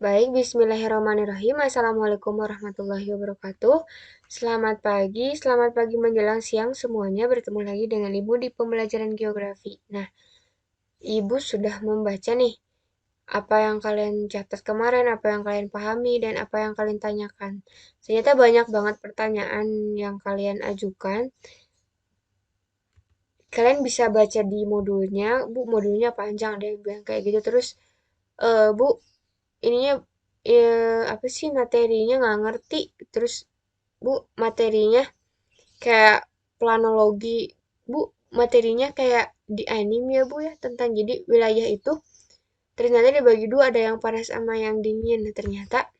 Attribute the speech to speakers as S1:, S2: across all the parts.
S1: Baik, bismillahirrahmanirrahim. Assalamualaikum warahmatullahi wabarakatuh. Selamat pagi menjelang siang semuanya. Bertemu lagi dengan Ibu di pembelajaran geografi. Nah, Ibu sudah membaca nih apa yang kalian catat kemarin, apa yang kalian pahami, dan apa yang kalian tanyakan. Ternyata banyak banget pertanyaan yang kalian ajukan. Kalian bisa baca di modulnya, Bu, modulnya panjang deh, bilang kayak gitu. Terus, Bu, ininya apa sih materinya nggak ngerti. Terus Bu, materinya kayak planologi. Bu, materinya kayak di anime ya Bu ya, tentang jadi wilayah itu ternyata dibagi dua, ada yang panas sama yang dingin. Nah, ternyata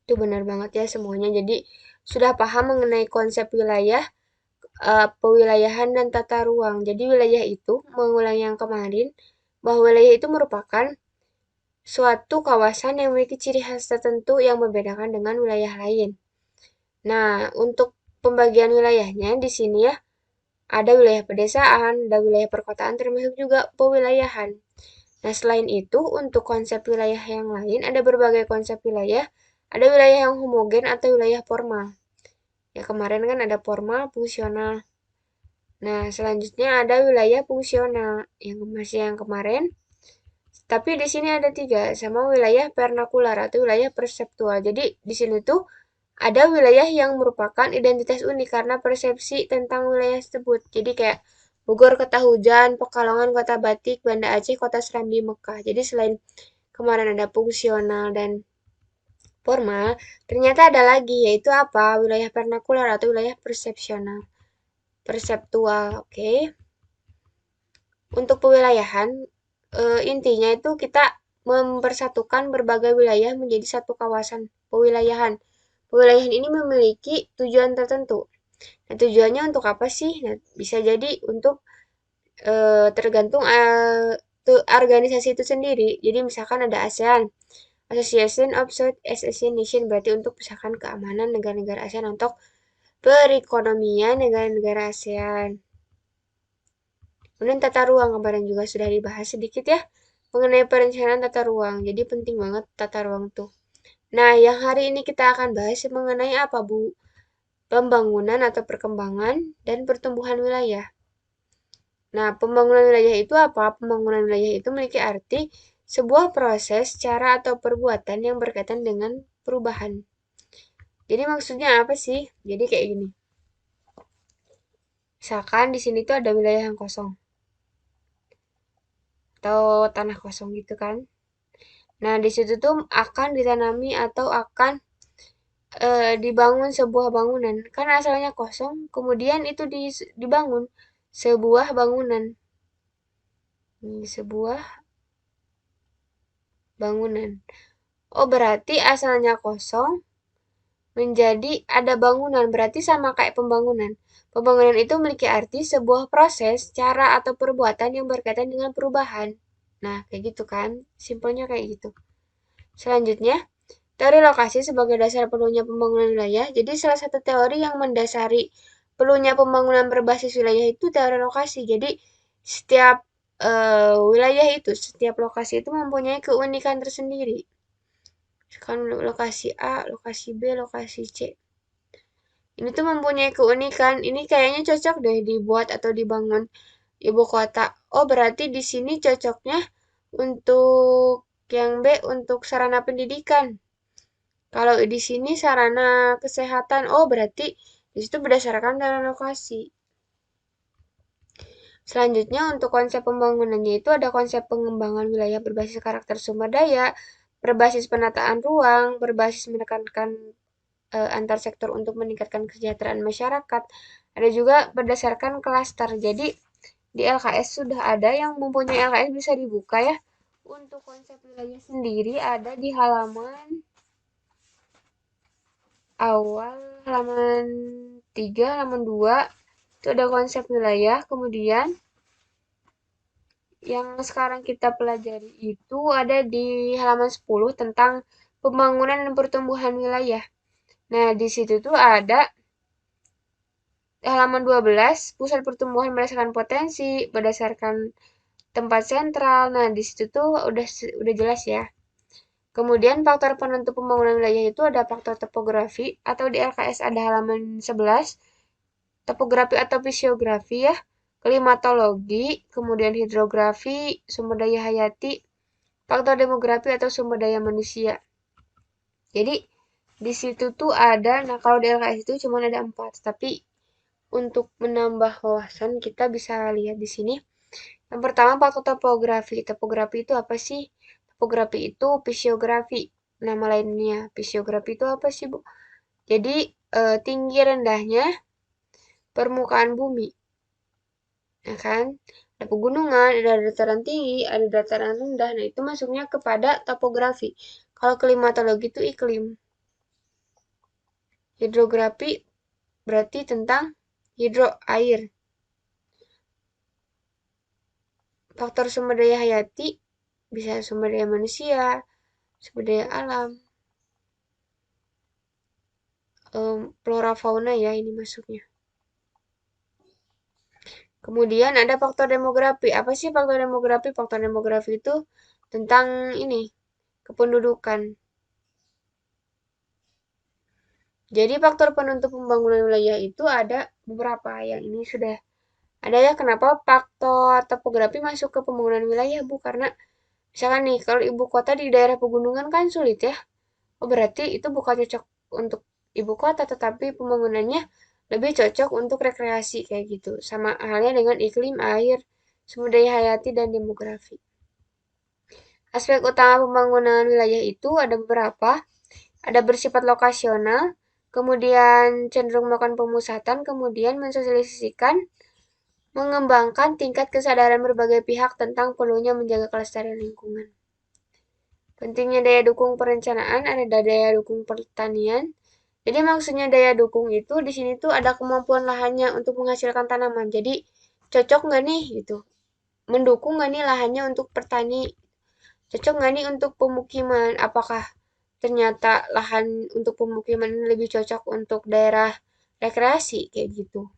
S1: itu benar banget ya semuanya. Jadi sudah paham mengenai konsep wilayah, pewilayahan dan tata ruang. Jadi wilayah itu mengulang yang kemarin, bahwa wilayah itu merupakan suatu kawasan yang memiliki ciri khas tertentu yang membedakan dengan wilayah lain. Nah, untuk pembagian wilayahnya di sini ya, ada wilayah pedesaan, ada wilayah perkotaan, termasuk juga pewilayahan. Nah, selain itu, untuk konsep wilayah yang lain, ada berbagai konsep wilayah. Ada wilayah yang homogen atau wilayah formal. Ya, kemarin kan ada formal, fungsional. Nah, selanjutnya ada wilayah fungsional, yang masih yang kemarin. Tapi di sini ada tiga, sama wilayah vernakular atau wilayah perseptual. Jadi, di sini tuh ada wilayah yang merupakan identitas unik karena persepsi tentang wilayah tersebut. Jadi kayak Bogor kota hujan, Pekalongan kota batik, Banda Aceh kota serambi Mekah. Jadi selain kemarin ada fungsional dan formal, ternyata ada lagi yaitu apa? Wilayah vernakular atau wilayah persepsional. Perseptual, oke. Okay. Untuk pewilayahan, intinya itu kita mempersatukan berbagai wilayah menjadi satu kawasan pewilayahan. Pewilayahan ini memiliki tujuan tertentu. Nah, tujuannya untuk apa sih? Nah, bisa jadi untuk tergantung organisasi itu sendiri. Jadi misalkan ada ASEAN, Association of Southeast Asian Nation, berarti untuk misalkan keamanan negara-negara ASEAN, untuk perekonomian negara-negara ASEAN. Kemudian tata ruang kemarin juga sudah dibahas sedikit ya mengenai perencanaan tata ruang. Jadi penting banget tata ruang tuh. Nah, yang hari ini kita akan bahas mengenai apa, Bu? Pembangunan atau perkembangan dan pertumbuhan wilayah. Nah, pembangunan wilayah itu apa? Pembangunan wilayah itu memiliki arti sebuah proses, cara, atau perbuatan yang berkaitan dengan perubahan. Jadi maksudnya apa sih? Jadi kayak gini. Misalkan di sini tuh ada wilayah yang kosong atau tanah kosong gitu kan. Nah, di situ tuh akan ditanami atau akan dibangun sebuah bangunan. Kan asalnya kosong, kemudian itu dibangun sebuah bangunan. Sebuah bangunan. Oh, berarti asalnya kosong menjadi ada bangunan. Berarti sama kayak pembangunan. Pembangunan itu memiliki arti sebuah proses, cara, atau perbuatan yang berkaitan dengan perubahan. Nah, kayak gitu kan. Simpelnya kayak gitu. Selanjutnya, teori lokasi sebagai dasar perlunya pembangunan wilayah. Jadi salah satu teori yang mendasari perlunya pembangunan berbasis wilayah itu teori lokasi. Jadi setiap wilayah itu, setiap lokasi itu mempunyai keunikan tersendiri. Kan lokasi A, lokasi B, lokasi C. Ini tuh mempunyai keunikan. Ini kayaknya cocok deh dibuat atau dibangun ibu kota. Oh, berarti di sini cocoknya untuk yang B untuk sarana pendidikan. Kalau di sini sarana kesehatan, oh berarti di situ berdasarkan dari lokasi. Selanjutnya untuk konsep pembangunannya itu ada konsep pengembangan wilayah berbasis karakter sumber daya, berbasis penataan ruang, berbasis menekankan antar sektor untuk meningkatkan kesejahteraan masyarakat. Ada juga berdasarkan klaster. Jadi di LKS sudah ada yang mempunyai LKS bisa dibuka ya. Untuk konsep wilayah sendiri ada di halaman awal, halaman 3, halaman 2 itu ada konsep wilayah. Kemudian yang sekarang kita pelajari itu ada di halaman 10 tentang pembangunan dan pertumbuhan wilayah. Nah, di situ tuh ada halaman 12 pusat pertumbuhan berdasarkan potensi, berdasarkan tempat sentral. Nah, di situ tuh udah jelas ya. Kemudian faktor penentu pembangunan wilayah itu ada faktor topografi atau di LKS ada halaman 11. Topografi atau fisiografi ya, klimatologi, kemudian hidrografi, sumber daya hayati, faktor demografi atau sumber daya manusia. Jadi di situ tuh ada, nah kalau di LKS itu cuma ada 4, tapi untuk menambah wawasan kita bisa lihat di sini. Yang pertama faktor topografi. Topografi itu apa sih? Topografi itu fisiografi. Nama lainnya fisiografi itu apa sih, Bu? Jadi tinggi rendahnya permukaan bumi, ya kan? Ada pegunungan, ada dataran tinggi, ada dataran rendah. Nah, itu masuknya kepada topografi. Kalau klimatologi itu iklim. Hidrografi berarti tentang hidro air. Faktor sumber daya hayati bisa sumber daya manusia, sumber daya alam, flora fauna ya ini masuknya. Kemudian ada faktor demografi. Apa sih faktor demografi? Faktor demografi itu tentang ini, kependudukan. Jadi faktor penentu pembangunan wilayah itu ada beberapa. Yang ini sudah ada ya. Kenapa faktor topografi masuk ke pembangunan wilayah, Bu? Karena misalkan nih, kalau ibu kota di daerah pegunungan kan sulit ya. Oh, berarti itu bukan cocok untuk ibu kota, tetapi pembangunannya lebih cocok untuk rekreasi kayak gitu. Sama halnya dengan iklim, air, sumber daya hayati, dan demografi. Aspek utama pembangunan wilayah itu ada beberapa. Ada bersifat lokasional, kemudian cenderung melakukan pemusatan, kemudian mensosialisasikan, mengembangkan tingkat kesadaran berbagai pihak tentang perlunya menjaga kelestarian lingkungan. Pentingnya daya dukung perencanaan, ada daya dukung pertanian. Jadi maksudnya daya dukung itu di sini tuh ada kemampuan lahannya untuk menghasilkan tanaman. Jadi cocok nggak nih gitu? Mendukung nggak nih lahannya untuk pertani? Cocok nggak nih untuk pemukiman? Apakah ternyata lahan untuk pemukiman ini lebih cocok untuk daerah rekreasi kayak gitu?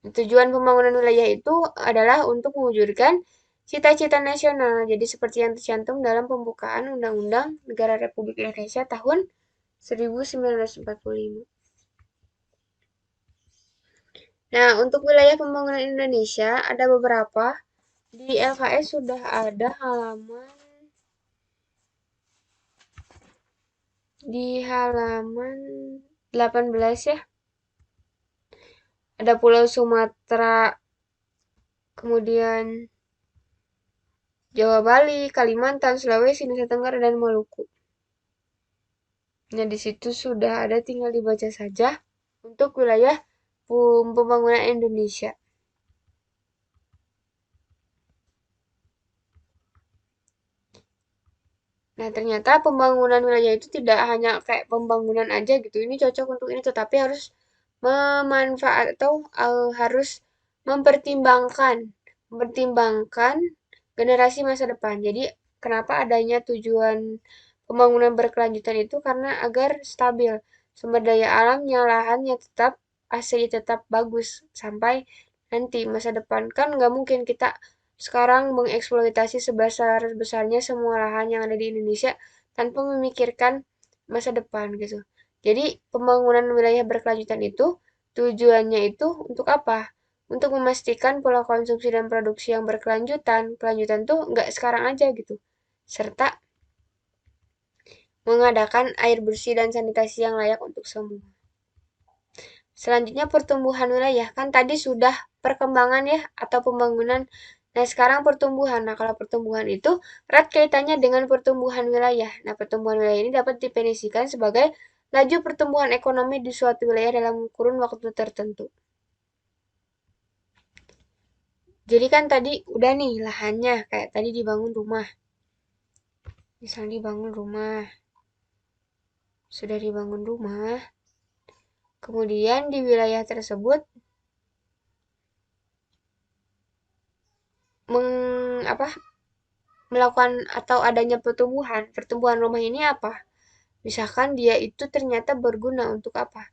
S1: Tujuan pembangunan wilayah itu adalah untuk mewujudkan cita-cita nasional. Jadi seperti yang tercantum dalam pembukaan Undang-Undang Negara Republik Indonesia tahun 1945. Nah, untuk wilayah pembangunan Indonesia ada beberapa. Di LKS sudah ada halaman di halaman 18 ya. Ada Pulau Sumatera, kemudian Jawa, Bali, Kalimantan, Sulawesi, Nusa Tenggara, dan Maluku. Nah, di situ sudah ada, tinggal dibaca saja untuk wilayah pembangunan Indonesia. Nah, ternyata pembangunan wilayah itu tidak hanya kayak pembangunan aja gitu. Ini cocok untuk ini, tetapi harus memanfaat atau harus mempertimbangkan, mempertimbangkan generasi masa depan. Jadi, kenapa adanya tujuan pembangunan berkelanjutan itu karena agar stabil sumber daya alamnya, lahannya tetap asli tetap bagus sampai nanti masa depan. Kan nggak mungkin kita sekarang mengeksploitasi sebesar-besarnya semua lahan yang ada di Indonesia tanpa memikirkan masa depan gitu. Jadi pembangunan wilayah berkelanjutan itu tujuannya itu untuk apa? Untuk memastikan pola konsumsi dan produksi yang berkelanjutan. Kelanjutan tuh nggak sekarang aja gitu. Serta mengadakan air bersih dan sanitasi yang layak untuk semua. Selanjutnya pertumbuhan wilayah. Kan tadi sudah perkembangan ya atau pembangunan. Nah, sekarang pertumbuhan. Nah, kalau pertumbuhan itu erat kaitannya dengan pertumbuhan wilayah. Nah, pertumbuhan wilayah ini dapat definisikan sebagai laju pertumbuhan ekonomi di suatu wilayah dalam kurun waktu tertentu. Jadi kan tadi udah nih lahannya, kayak tadi dibangun rumah. Misalnya dibangun rumah, sudah dibangun rumah, kemudian di wilayah tersebut apa melakukan atau adanya pertumbuhan. Pertumbuhan rumah ini apa? Misalkan dia itu ternyata berguna untuk apa?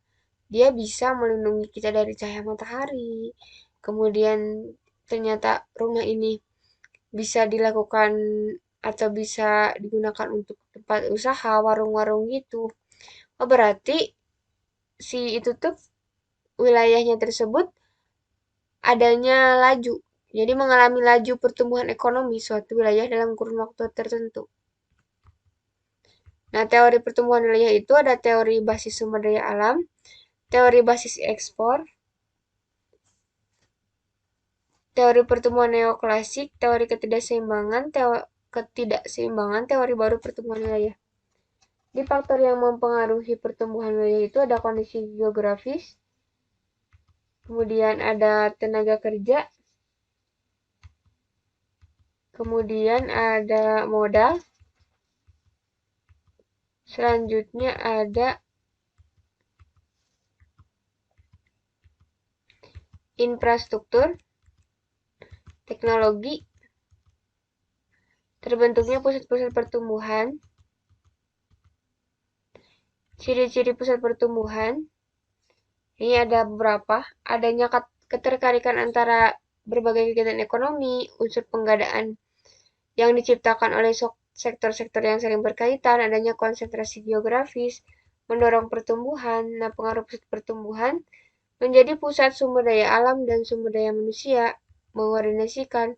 S1: Dia bisa melindungi kita dari cahaya matahari, kemudian ternyata rumah ini bisa dilakukan atau bisa digunakan untuk tempat usaha, warung-warung gitu. Oh, berarti si itu tuh wilayahnya tersebut adanya laju. Jadi mengalami laju pertumbuhan ekonomi suatu wilayah dalam kurun waktu tertentu. Nah, teori pertumbuhan wilayah itu ada teori basis sumber daya alam, teori basis ekspor, teori pertumbuhan neoklasik, teori ketidakseimbangan, teori baru pertumbuhan wilayah. Di faktor yang mempengaruhi pertumbuhan wilayah itu ada kondisi geografis, kemudian ada tenaga kerja, kemudian ada modal, selanjutnya ada infrastruktur, teknologi, terbentuknya pusat-pusat pertumbuhan, ciri-ciri pusat pertumbuhan. Ini ada beberapa, adanya keterkaitan antara berbagai kegiatan ekonomi, unsur penggadaan yang diciptakan oleh sektor-sektor yang saling berkaitan, adanya konsentrasi geografis, mendorong pertumbuhan. Nah, pengaruh pusat pertumbuhan menjadi pusat sumber daya alam dan sumber daya manusia, mengordinasikan,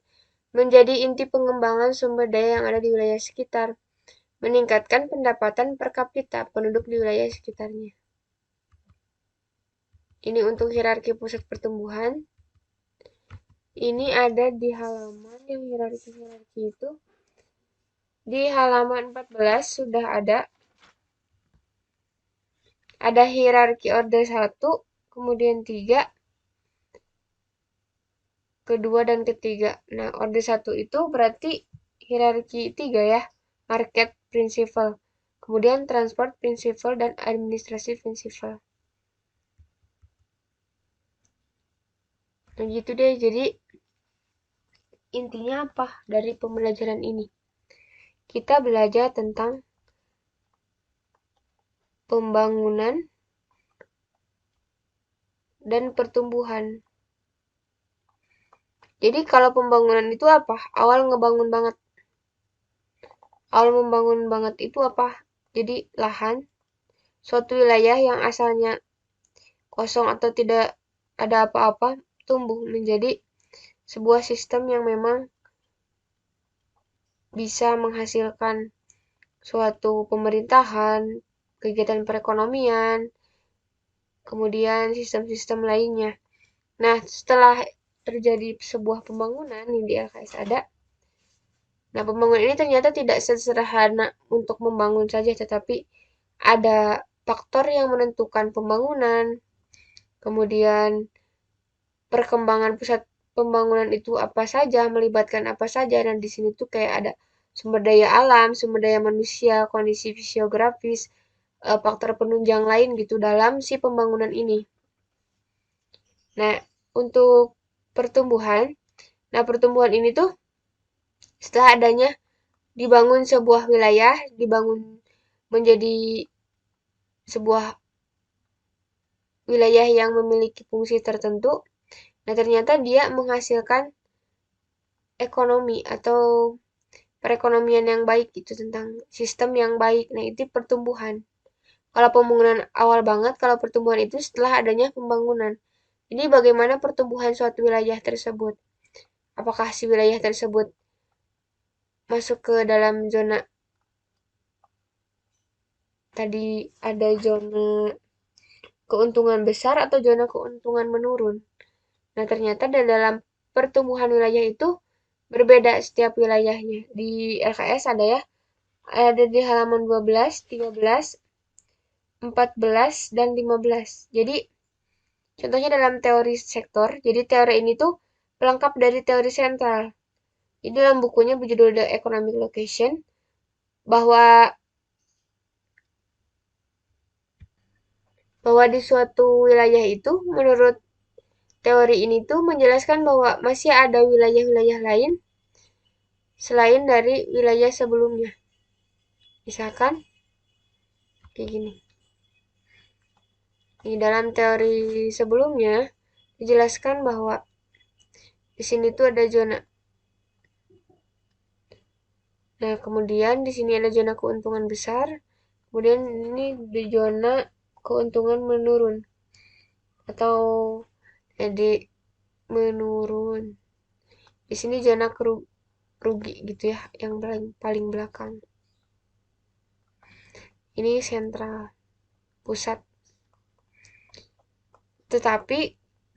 S1: menjadi inti pengembangan sumber daya yang ada di wilayah sekitar, meningkatkan pendapatan per kapita penduduk di wilayah sekitarnya. Ini untuk hierarki pusat pertumbuhan. Ini ada di halaman yang hierarki itu. Di halaman 14 sudah ada hierarki orde 1, kemudian 3, kedua, dan ketiga. Nah, orde 1 itu berarti hierarki 3 ya. Market principle, kemudian transport principle, dan administrasi principle. Nah, gitu deh. Jadi, intinya apa dari pembelajaran ini? Kita belajar tentang pembangunan dan pertumbuhan. Jadi kalau pembangunan itu apa? Awal ngebangun banget. Awal membangun banget itu apa? Jadi lahan, suatu wilayah yang asalnya kosong atau tidak ada apa-apa, tumbuh menjadi sebuah sistem yang memang bisa menghasilkan suatu pemerintahan, kegiatan perekonomian, kemudian sistem-sistem lainnya. Nah, setelah terjadi sebuah pembangunan nih di LKS ada. Nah, pembangunan ini ternyata tidak sesederhana untuk membangun saja, tetapi ada faktor yang menentukan pembangunan, kemudian perkembangan pusat pembangunan itu apa saja, melibatkan apa saja, dan di sini tuh kayak ada sumber daya alam, sumber daya manusia, kondisi fisiografis, faktor penunjang lain gitu dalam si pembangunan ini. Nah, untuk pertumbuhan, pertumbuhan ini tuh setelah adanya dibangun sebuah wilayah, dibangun menjadi sebuah wilayah yang memiliki fungsi tertentu. Nah, ternyata dia menghasilkan ekonomi atau perekonomian yang baik, itu tentang sistem yang baik. Nah, itu pertumbuhan. Kalau pembangunan awal banget, kalau pertumbuhan itu setelah adanya pembangunan. Ini bagaimana pertumbuhan suatu wilayah tersebut? Apakah si wilayah tersebut masuk ke dalam zona tadi ada zona keuntungan besar atau zona keuntungan menurun? Nah, ternyata dalam pertumbuhan wilayah itu berbeda setiap wilayahnya. Di LKS ada di halaman 12, 13, 14, dan 15. Jadi, contohnya dalam teori sektor, jadi teori ini tuh pelengkap dari teori sentral. Jadi dalam bukunya berjudul The Economic Location, bahwa di suatu wilayah itu, menurut teori ini tuh menjelaskan bahwa masih ada wilayah-wilayah lain selain dari wilayah sebelumnya. Misalkan, kayak gini. Di dalam teori sebelumnya, dijelaskan bahwa Di sini tuh ada zona. Nah, kemudian di sini ada zona keuntungan besar. Kemudian ini di zona keuntungan menurun atau jadi menurun. Di sini zona rugi gitu ya, yang paling belakang. Ini sentral pusat. Tetapi,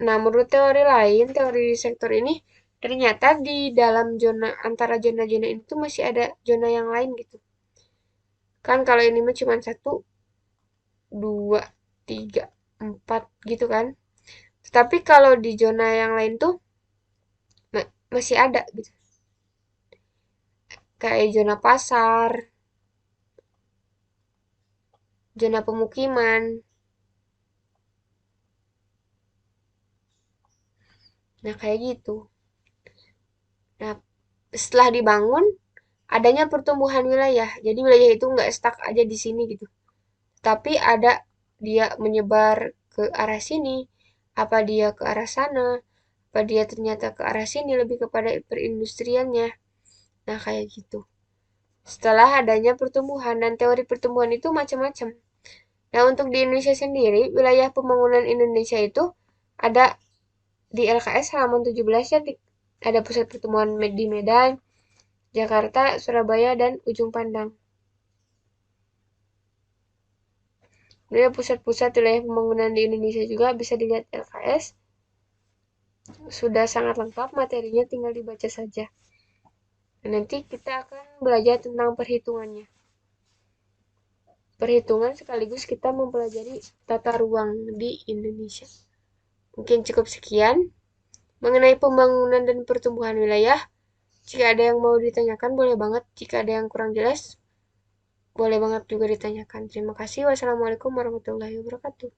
S1: nah menurut teori lain, teori sektor ini ternyata di dalam zona antara zona-zona itu masih ada zona yang lain gitu. Kan kalau ini mah cuma satu, dua, tiga, empat gitu kan. Tetapi kalau di zona yang lain tuh masih ada gitu. Kayak zona pasar, zona pemukiman. Nah, kayak gitu. Nah, setelah dibangun, adanya pertumbuhan wilayah. Jadi wilayah itu nggak stuck aja di sini gitu. Tapi ada dia menyebar ke arah sini, apa dia ke arah sana, apa dia ternyata ke arah sini lebih kepada perindustriannya. Nah, kayak gitu. Setelah adanya pertumbuhan dan teori pertumbuhan itu macam-macam. Nah, untuk di Indonesia sendiri, wilayah pembangunan Indonesia itu ada di LKS halaman 17 ya, ada pusat pertumbuhan di Medan, Jakarta, Surabaya, dan Ujung Pandang. Kemudian pusat-pusat wilayah pembangunan di Indonesia juga bisa dilihat LKS. Sudah sangat lengkap materinya, tinggal dibaca saja. Nah, nanti kita akan belajar tentang perhitungannya. Perhitungan sekaligus kita mempelajari tata ruang di Indonesia. Mungkin cukup sekian mengenai pembangunan dan pertumbuhan wilayah. Jika ada yang mau ditanyakan, boleh banget. Jika ada yang kurang jelas, boleh banget juga ditanyakan. Terima kasih. Wassalamualaikum warahmatullahi wabarakatuh.